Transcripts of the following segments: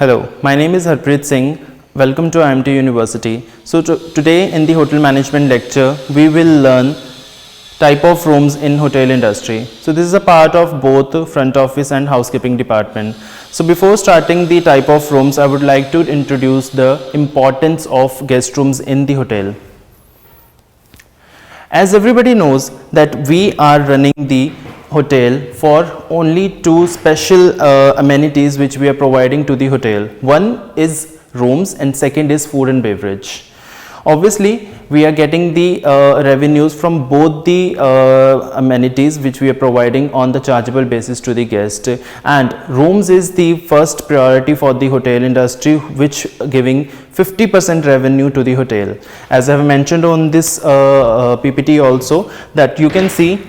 Hello, my name is Harpreet Singh. Welcome to IIMT University. So today in the hotel management lecture, we will learn type of rooms in hotel industry. So this is a part of both front office and housekeeping department. So before starting the type of rooms, I would like to introduce the importance of guest rooms in the hotel. As everybody knows that we are running the hotel for only two special amenities which we are providing to the hotel. One is rooms and second is food and beverage. Obviously, we are getting the revenues from both the amenities which we are providing on the chargeable basis to the guest, and rooms is the first priority for the hotel industry, which giving 50% revenue to the hotel. As I have mentioned on this PPT also, that you can see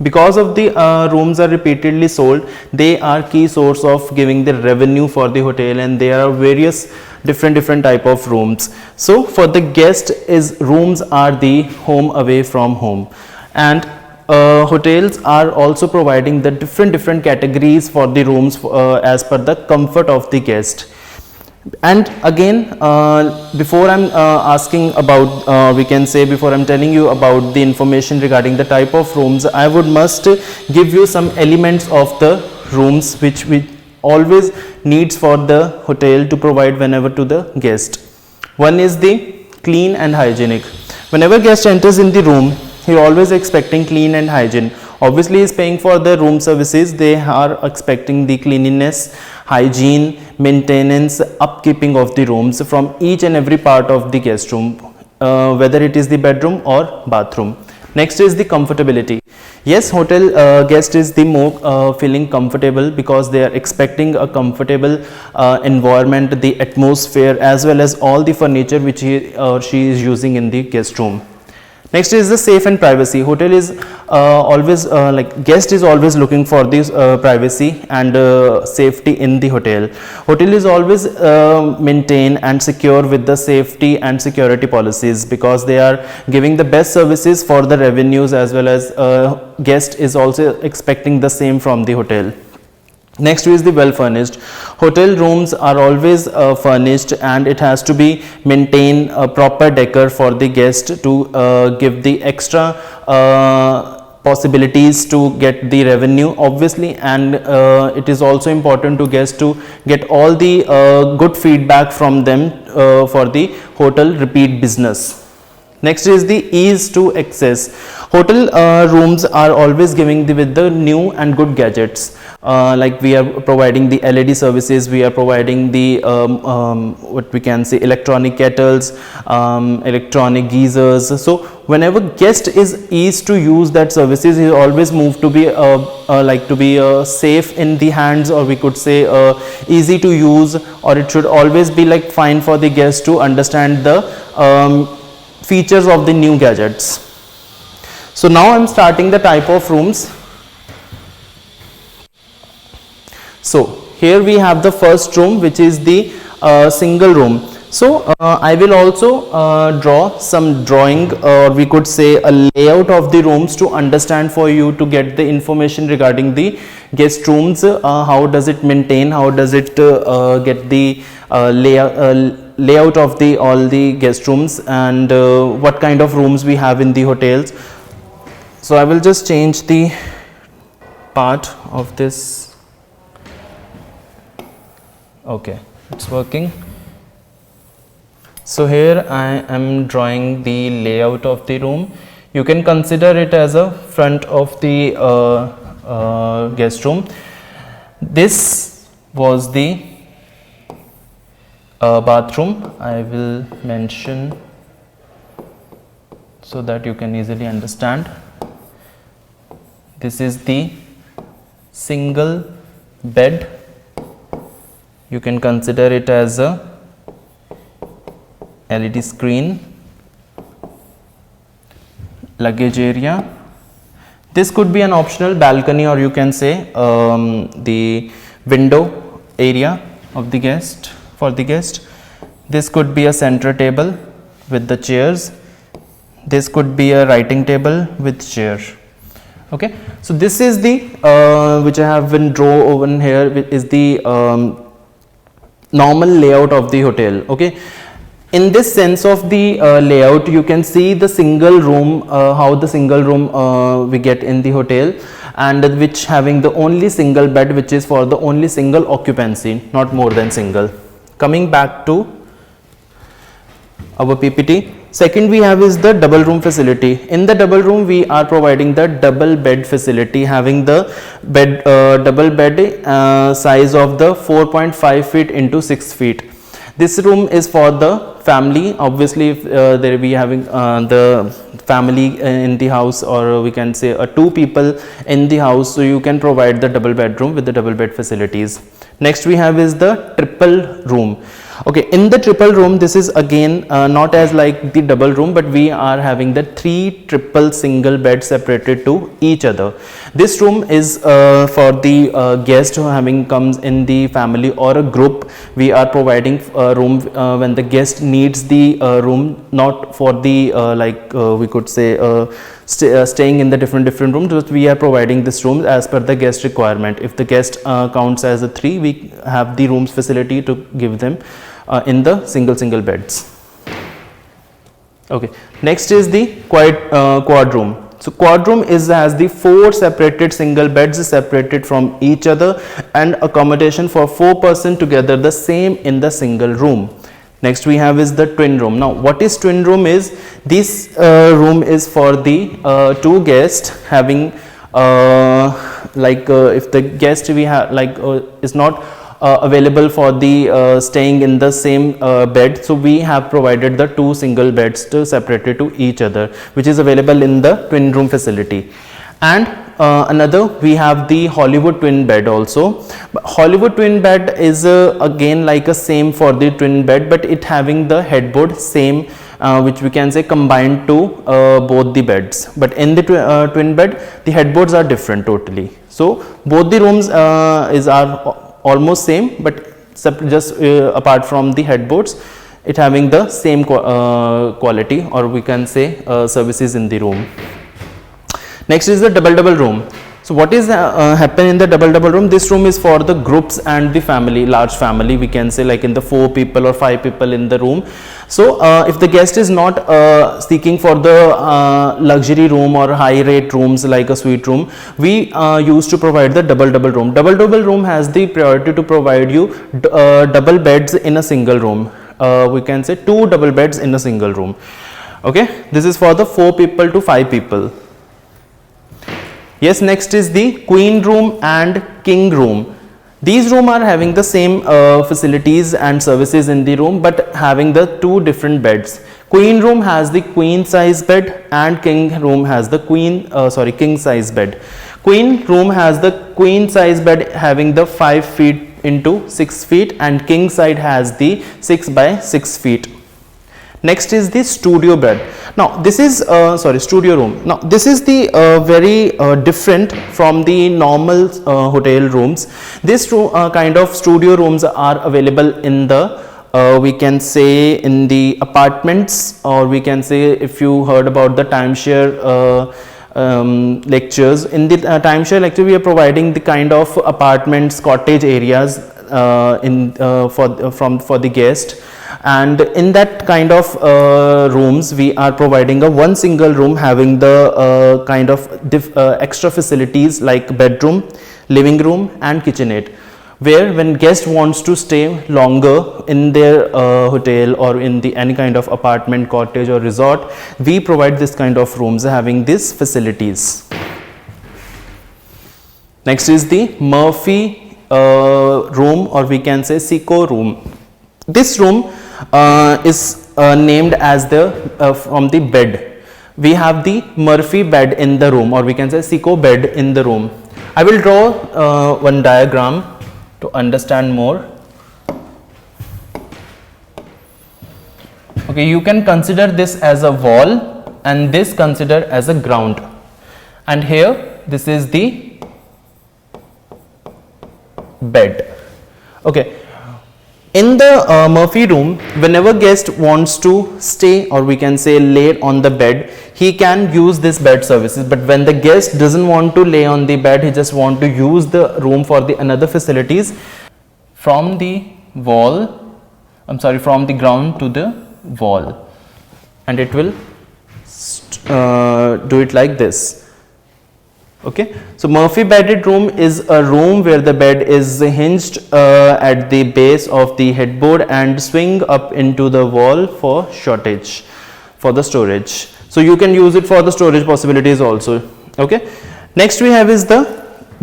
because of the rooms are repeatedly sold, they are key source of giving the revenue for the hotel, and there are various different type of rooms. So for the guest, is rooms are the home away from home, and hotels are also providing the different categories for the rooms as per the comfort of the guest. And again, before I'm asking about, we can say before I'm telling you about the information regarding the type of rooms, I would must give you some elements of the rooms which we always needs for the hotel to provide whenever to the guest. One is the clean and hygienic. Whenever guest enters in the room, he always expecting clean and hygiene. Obviously, he is paying for the room services. They are expecting the cleanliness, hygiene, maintenance, upkeeping of the rooms from each and every part of the guest room, whether it is the bedroom or bathroom. Next is the comfortability. Yes, hotel guest is the more feeling comfortable because they are expecting a comfortable environment, the atmosphere, as well as all the furniture which he or she is using in the guest room. Next is the safe and privacy. Hotel is always like guest is always looking for this privacy and safety in the hotel. Hotel is always maintained and secure with the safety and security policies, because they are giving the best services for the revenues, as well as guest is also expecting the same from the hotel. Next is the well furnished. Hotel rooms are always furnished, and it has to be maintain a proper decor for the guest to give the extra possibilities to get the revenue, obviously, and it is also important to guests to get all the good feedback from them for the hotel repeat business. Next is the ease to access. Hotel rooms are always giving with the new and good gadgets. Like we are providing the LED services, we are providing the what we can say electronic kettles, electronic geysers. So whenever guest is eased to use that services, he always move to be safe in the hands, or we could say easy to use, or it should always be like fine for the guest to understand the features of the new gadgets. So now I'm starting the type of rooms. So here we have the first room, which is the single room. So I will also draw some drawing, or we could say a layout of the rooms to understand for you to get the information regarding the guest rooms. How does it maintain? How does it get the layout of the all the guest rooms, and what kind of rooms we have in the hotels. So I will just change the part of this. Okay, it's working. So here I am drawing the layout of the room. You can consider it as a front of the guest room. This was the bathroom. I will mention so that you can easily understand. This is the single bed. You can consider it as a LED screen. Luggage area. This could be an optional balcony, or you can say the window area of the guest. For the guest, this could be a center table with the chairs. This could be a writing table with chair. Okay, so this is the which I have been draw over here is the normal layout of the hotel. Okay, in this sense of the layout, you can see the single room, how the single room we get in the hotel, and which having the only single bed, which is for the only single occupancy, not more than single. Coming back to our PPT, second we have is the double room facility. In the double room, we are providing the double bed facility, having the bed double bed size of the 4.5 feet into 6 feet. This room is for the family. Obviously, if there we having the family in the house, or we can say 2 people in the house, so you can provide the double bedroom with the double bed facilities. Next we have is the triple room. Okay, in the triple room, this is again not as like the double room, but we are having the 3 triple single beds separated to each other. This room is for the guest who having comes in the family or a group. We are providing a room when the guest needs the room, not for the we could say staying in the different rooms. But we are providing this room as per the guest requirement. If the guest counts as a 3, we have the rooms facility to give them in the single beds. Okay, next is the quad room. So quad room has the 4 separated single beds separated from each other, and accommodation for 4 persons together, the same in the single room. Next we have is the twin room. Now what is twin room is, this room is for the 2 guests having if the guest we have is not available for the staying in the same bed, so we have provided the 2 single beds to separated to each other, which is available in the twin room facility. And another, we have the Hollywood twin bed also. But Hollywood twin bed is again like a same for the twin bed, but it having the headboard same, which we can say combined to both the beds. But in the twin bed, the headboards are different totally. So both the rooms are almost same, but just apart from the headboards, it having the same quality, or we can say services in the room. Next is the double room. So what is happen in the double room? This room is for the groups and the family, large family, we can say like in the 4 people or 5 people in the room. So if the guest is not seeking for the luxury room or high rate rooms like a suite room, we used to provide the double room. Double room has the priority to provide you double beds in a single room. We can say 2 double beds in a single room. Okay, this is for the 4 people to 5 people. Yes, next is the queen room and king room. These rooms are having the same facilities and services in the room, but having the 2 different beds. Queen room has the queen size bed, and king room has the king size bed. Queen room has the queen size bed having the 5 feet into 6 feet, and king side has the 6 by 6 feet. Next is the studio bed. Now this is studio room. Now this is the very different from the normal hotel rooms. This kind of studio rooms are available in the we can say in the apartments, or we can say if you heard about the timeshare lectures. In the timeshare lecture, we are providing the kind of apartments, cottage areas for the guest. And in that kind of rooms, we are providing a 1 single room having the kind of extra facilities like bedroom, living room and kitchenette, where when guest wants to stay longer in their hotel or in the any kind of apartment, cottage or resort, we provide this kind of rooms having these facilities. Next is the Murphy room, or we can say Seco room. This room is named as the from the bed. We have the Murphy bed in the room, or we can say Seco bed in the room. I will draw one diagram to understand more. Okay, you can consider this as a wall and this consider as a ground, and here this is the bed. Okay. In the Murphy room, whenever guest wants to stay, or we can say lay on the bed, he can use this bed services. But when the guest doesn't want to lay on the bed, he just want to use the room for the another facilities, from the wall, from the ground to the wall, and it will do it like this. Okay, so Murphy bedded room is a room where the bed is hinged at the base of the headboard and swing up into the wall for the storage. So you can use it for the storage possibilities also. Okay, next we have is the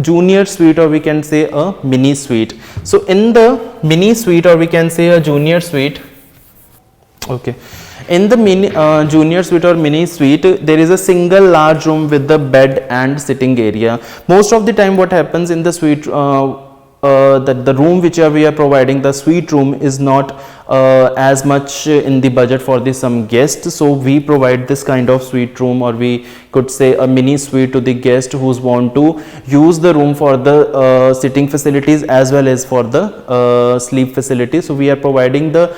junior suite, or we can say a mini suite. So in the mini suite, or we can say a junior suite, okay, in the junior suite or mini suite, there is a single large room with the bed and sitting area. Most of the time what happens in the suite, that the room which we are providing, the suite room, is not as much in the budget for some guests, so we provide this kind of suite room, or we could say a mini suite, to the guest who want to use the room for the sitting facilities as well as for the sleep facilities. So we are providing the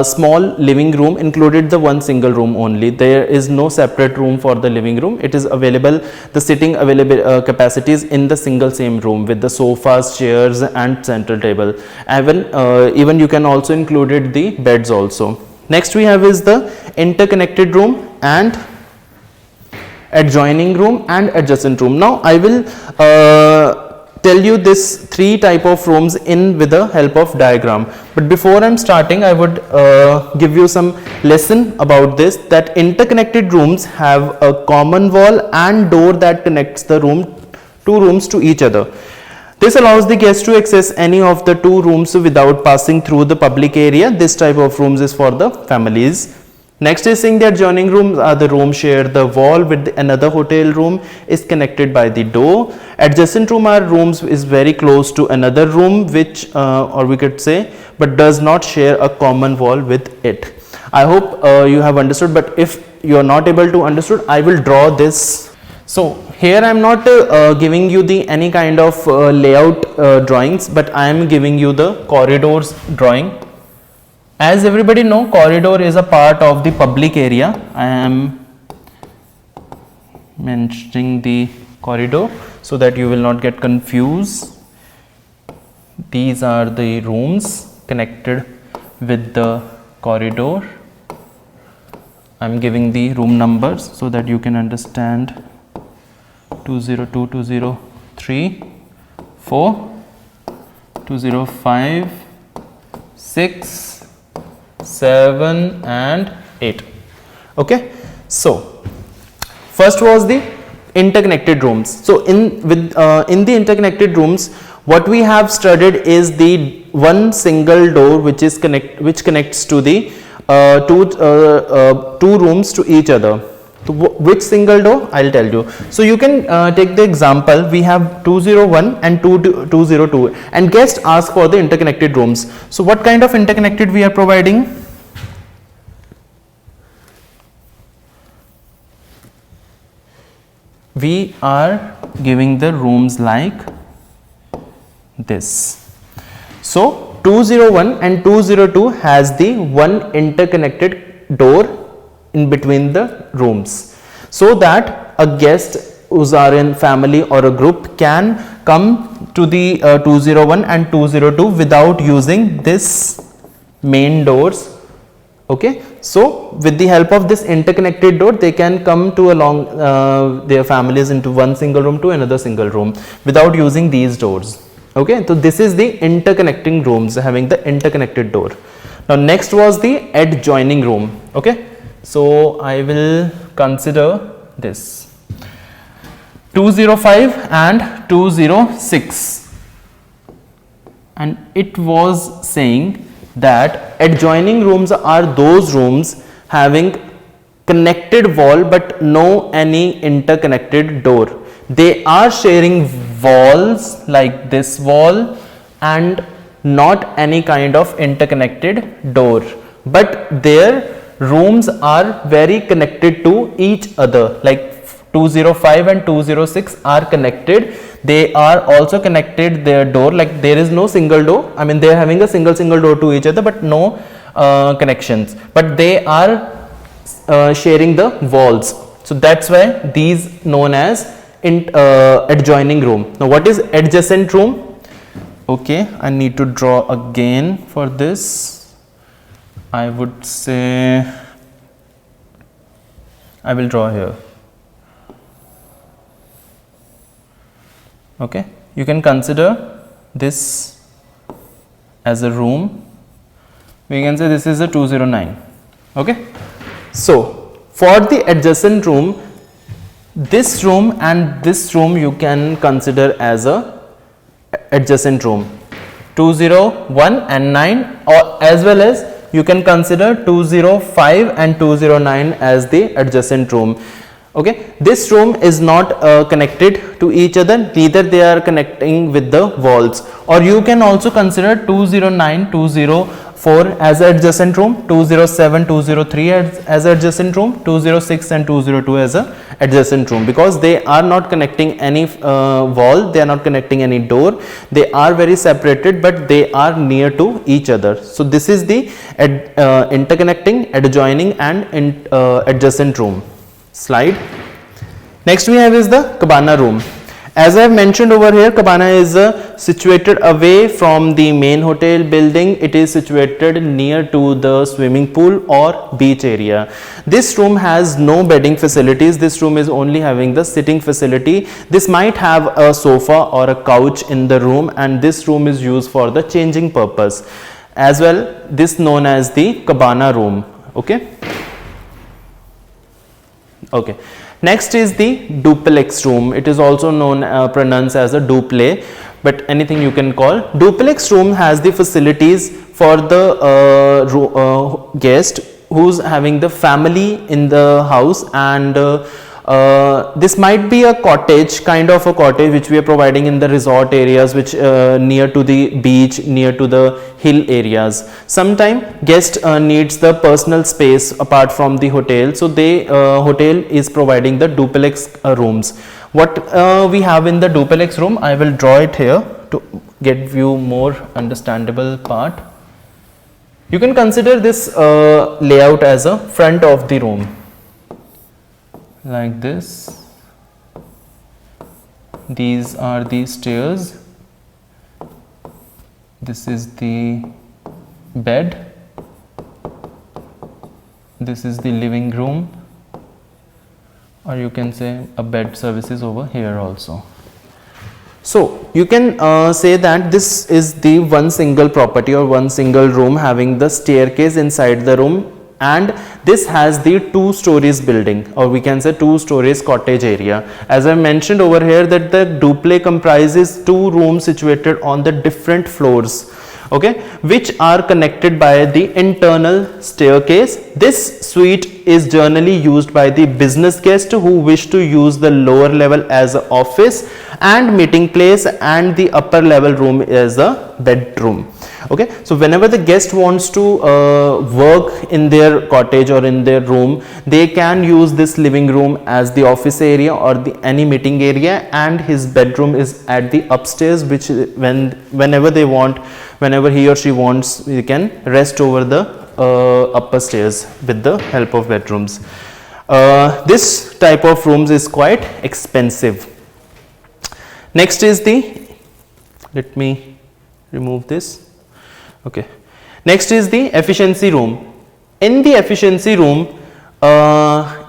small living room, included the one single room only. There is no separate room for the living room. It is available, the sitting available capacities in the same room, with the sofas, chairs and central table. Even you can also include the beds also. Next we have is the interconnected room and adjoining room and adjacent room. Now I will tell you this three type of rooms with the help of diagram, but before I'm starting, I would give you some lesson about this, that interconnected rooms have a common wall and door that connects the two rooms to each other. This allows the guest to access any of the two rooms without passing through the public area. This type of rooms is for the families. Next is saying the adjoining rooms are the rooms share the wall with another hotel room, is connected by the door. Adjacent room are rooms is very close to another room, which or we could say, but does not share a common wall with it. I hope you have understood, but if you are not able to understood, I will draw this. So here I am not giving you any kind of layout drawings, but I am giving you the corridors drawing. As everybody know, corridor is a part of the public area. I am mentioning the corridor so that you will not get confused. These are the rooms connected with the corridor. I am giving the room numbers so that you can understand. 202, 203, 4, 205, 6, 7 and 8. Okay, so first was the interconnected rooms. So in the interconnected rooms, what we have studied is the one single door which connects to the two rooms to each other. So which single door? I'll tell you. So you can take the example, we have 201 and 202, and guest ask for the interconnected rooms. So what kind of interconnected we are providing? We are giving the rooms like this. So 201 and 202 has the one interconnected door in between the rooms, so that a guest who's are in family or a group can come to the 201 and 202 without using this main doors. Okay, so with the help of this interconnected door, they can come to along their families into one single room to another single room without using these doors. Okay, so this is the interconnecting rooms having the interconnected door. Now next was the adjoining room. Okay, so I will consider this 205 and 206, and it was saying that adjoining rooms are those rooms having connected wall but no any interconnected door. They are sharing walls like this wall and not any kind of interconnected door, but their rooms are very connected to each other, like 205 and 206 are connected. They are also connected their door, like there is no single door. I mean, they are having a single door to each other, but no connections, but they are sharing the walls. So that's why these known as adjoining room. Now what is adjacent room? Okay, I need to draw again for this. I would say I will draw here. Okay, you can consider this as a room. We can say this is a 209. Okay, so for the adjacent room, this room and this room you can consider as a adjacent room, 201 and 9, or as well as you can consider 205 and 209 as the adjacent room. Okay, this room is not connected to each other, neither they are connecting with the walls. Or you can also consider 209, 204 as an adjacent room, 207, 203 as an adjacent room, 206 and 202 as an adjacent room, because they are not connecting any wall, they are not connecting any door, they are very separated but they are near to each other. So this is the interconnecting, adjoining and adjacent room slide. Next we have is the cabana room. As I have mentioned over here, cabana is situated away from the main hotel building. It is situated near to the swimming pool or beach area. This room has no bedding facilities. This room is only having the sitting facility. This might have a sofa or a couch in the room, and this room is used for the changing purpose. As well, this known as the cabana room. Okay. Okay. Next is the duplex room. It is also known pronounced as a duple, but anything you can call. Duplex room has the facilities for the guest who's having the family in the house, and this might be a cottage, kind of a cottage which we are providing in the resort areas, which near to the beach, near to the hill areas. Sometimes guest needs the personal space apart from the hotel, so the hotel is providing the duplex rooms. What we have in the duplex room, I will draw it here to get you more understandable part. You can consider this layout as a front of the room, like this. These are the stairs, this is the bed, this is the living room, or you can say a bed services over here also. So you can say that this is the one single property or one single room having the staircase inside the room, and this has the 2 stories building, or we can say 2 stories cottage area. As I mentioned over here that the duple comprises 2 rooms situated on the different floors, okay, which are connected by the internal staircase. This suite is generally used by the business guests who wish to use the lower level as an office and meeting place, and the upper level room as a bedroom. Okay, so whenever the guest wants to work in their cottage or in their room, they can use this living room as the office area or the any meeting area, and his bedroom is at the upstairs, which whenever they want, whenever he or she wants, they can rest over the upper stairs with the help of bedrooms. This type of rooms is quite expensive. Next is the, let me remove this. Okay. Next is the efficiency room. In the efficiency room,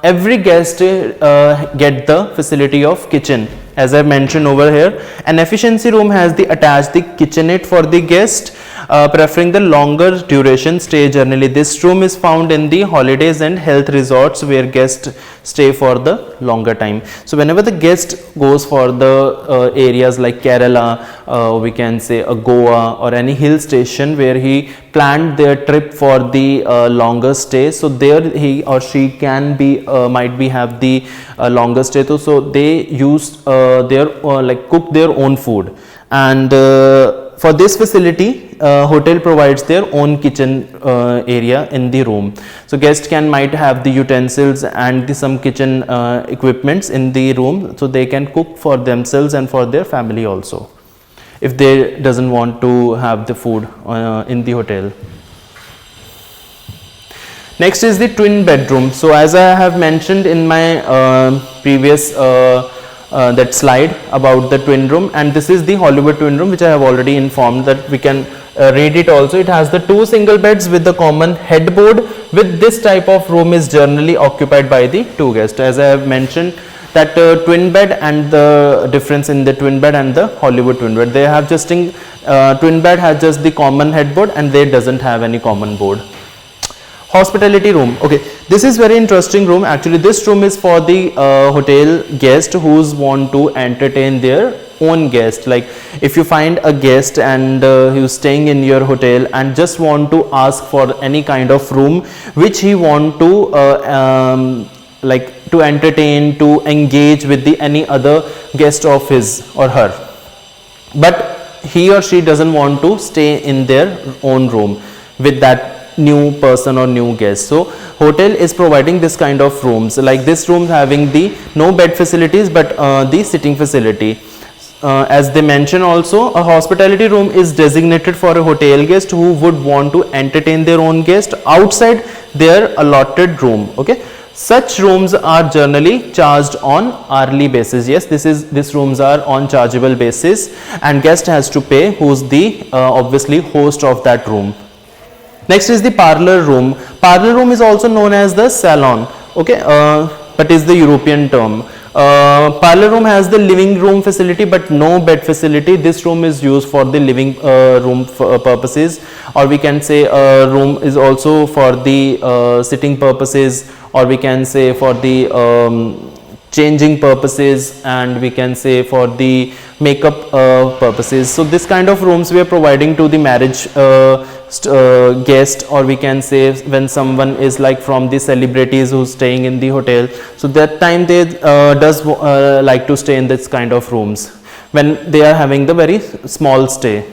every guest get the facility of kitchen. As I mentioned over here, an efficiency room has the attached the kitchenette for the guest, preferring the longer duration stay. Generally, this room is found in the holidays and health resorts where guests stay for the longer time. So whenever the guest goes for the areas like Kerala, we can say a Goa or any hill station where he planned their trip for the longer stay, so there he or she can be might be have the longer stay, so they use their like cook their own food, and for this facility hotel provides their own kitchen area in the room. So guests can might have the utensils and some kitchen equipments in the room, so they can cook for themselves and for their family also, if they doesn't want to have the food in the hotel. Next is the twin bedroom. So as I have mentioned in my previous that slide about the twin room, and this is the Hollywood twin room, which I have already informed that we can read it also. It has the 2 single beds with the common headboard. With this type of room is generally occupied by the 2 guests. As I have mentioned that twin bed and the difference in the twin bed and the Hollywood twin bed, they have just twin bed has just the common headboard and they doesn't have any common board. Hospitality room. Okay, this is very interesting room. Actually, this room is for the hotel guest who's want to entertain their own guest. Like if you find a guest and who's staying in your hotel and just want to ask for any kind of room which he want to like to entertain, to engage with the any other guest of his or her, but he or she doesn't want to stay in their own room with that new person or new guest. So hotel is providing this kind of rooms. Like this room having the no bed facilities but the sitting facility. As they mention also, a hospitality room is designated for a hotel guest who would want to entertain their own guest outside their allotted room. Okay, such rooms are generally charged on hourly basis. Yes, these rooms are on chargeable basis and guest has to pay, who's the obviously host of that room. Next is the parlor room. Parlor room is also known as the salon. Okay, but is the European term. Parlor room has the living room facility but no bed facility. This room is used for the living room purposes, or we can say room is also for the sitting purposes, or we can say for the changing purposes, and we can say for the makeup purposes. So this kind of rooms we are providing to the marriage guest, or we can say when someone is like from the celebrities who's staying in the hotel, so that time they does like to stay in this kind of rooms when they are having the very small stay.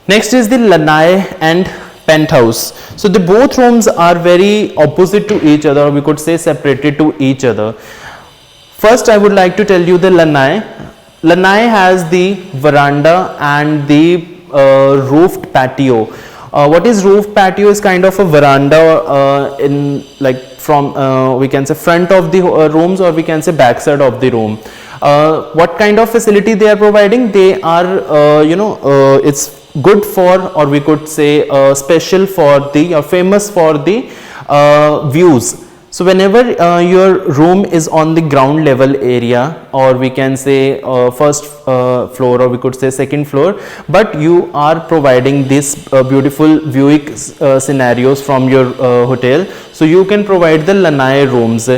Next is the lanai and penthouse. So the both rooms are very opposite to each other, or we could say separated to each other. First I would like to tell you the lanai. Lanai has the veranda and the roofed patio. What is roofed patio? Is kind of a veranda in like from we can say front of the rooms, or we can say backside of the room. What kind of facility they are providing? They are it's good for, or we could say special for the, or famous for the views. So whenever your room is on the ground level area, or we can say first floor, or we could say second floor, but you are providing this beautiful viewing scenarios from your hotel, so you can provide the lanai rooms.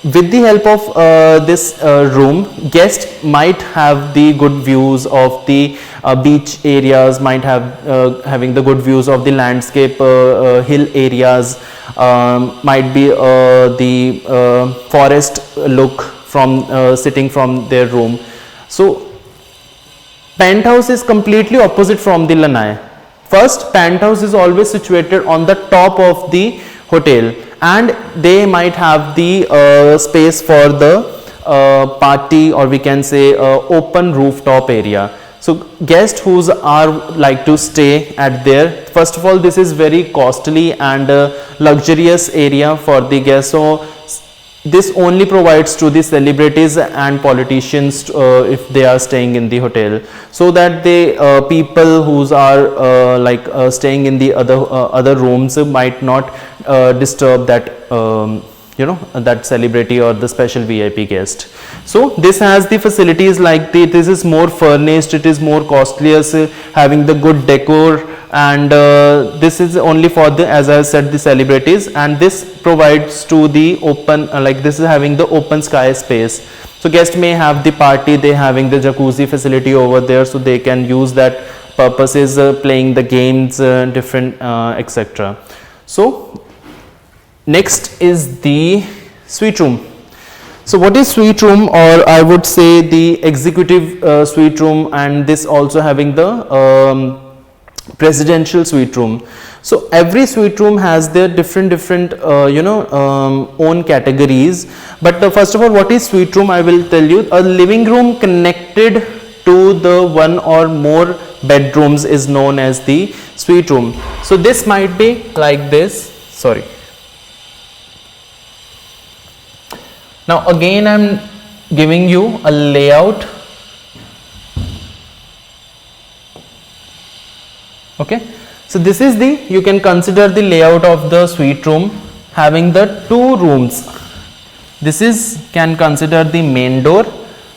With the help of this room, guest might have the good views of the beach areas, might have having the good views of the landscape hill areas, might be the forest look from sitting from their room. So penthouse is completely opposite from the lanai. First, penthouse is always situated on the top of the hotel, and they might have the space for the party, or we can say open rooftop area. So guests who are like to stay at there, first of all this is very costly and luxurious area for the guests. So this only provides to the celebrities and politicians if they are staying in the hotel, so that the people who are staying in the other rooms might not disturb that that celebrity or the special VIP guest. So this has the facilities like this is more furnished, it is more costlier, having the good decor, and this is only for the, as I said, the celebrities, and this provides to the open this is having the open sky space. So guest may have the party, they having the jacuzzi facility over there, so they can use that purposes, playing the games, different etc. So next is the suite room. So what is suite room, or I would say the executive suite room, and this also having the presidential suite room. So every suite room has their different own categories. But first of all, what is suite room? I will tell you. A living room connected to the one or more bedrooms is known as the suite room. So this might be like this. Sorry. Now again I'm giving you a layout. Okay, so this is the, you can consider the layout of the suite room having the two rooms. This is, can consider the main door,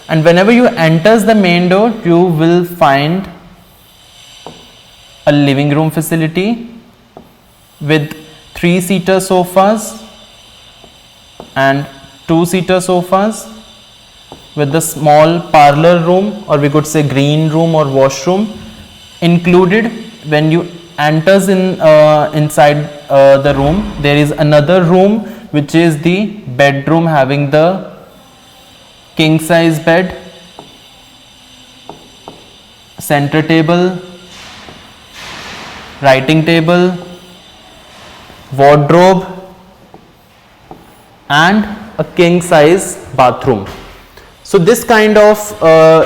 and whenever you enters the main door, you will find a living room facility with 3-seater sofas and 2-seater sofas, with the small parlor room, or we could say green room or washroom included. When you enters in inside the room, there is another room which is the bedroom having the king size bed, center table, writing table, wardrobe, and a king size bathroom. So this kind of,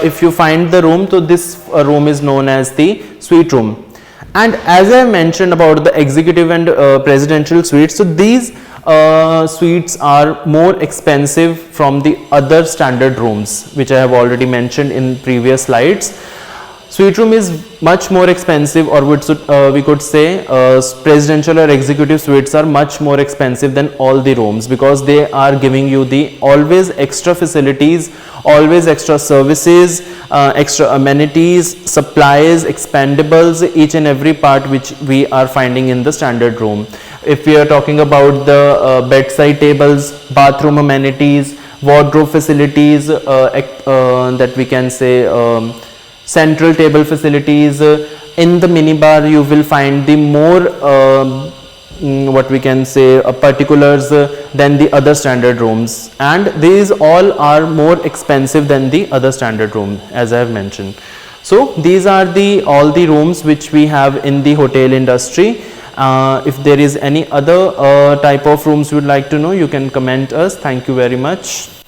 if you find the room, so this room is known as the suite room. And as I mentioned about the executive and presidential suites, so these suites are more expensive from the other standard rooms, which I have already mentioned in previous slides. Suite room is much more expensive, or we could say presidential or executive suites are much more expensive than all the rooms, because they are giving you the always extra facilities, always extra services, extra amenities, supplies, expendables, each and every part which we are finding in the standard room. If we are talking about the bedside tables, bathroom amenities, wardrobe facilities, that we can say central table facilities, in the minibar you will find the more what we can say particulars than the other standard rooms, and these all are more expensive than the other standard room, as I have mentioned. So these are the all the rooms which we have in the hotel industry. If there is any other type of rooms you would like to know, you can comment us. Thank you very much.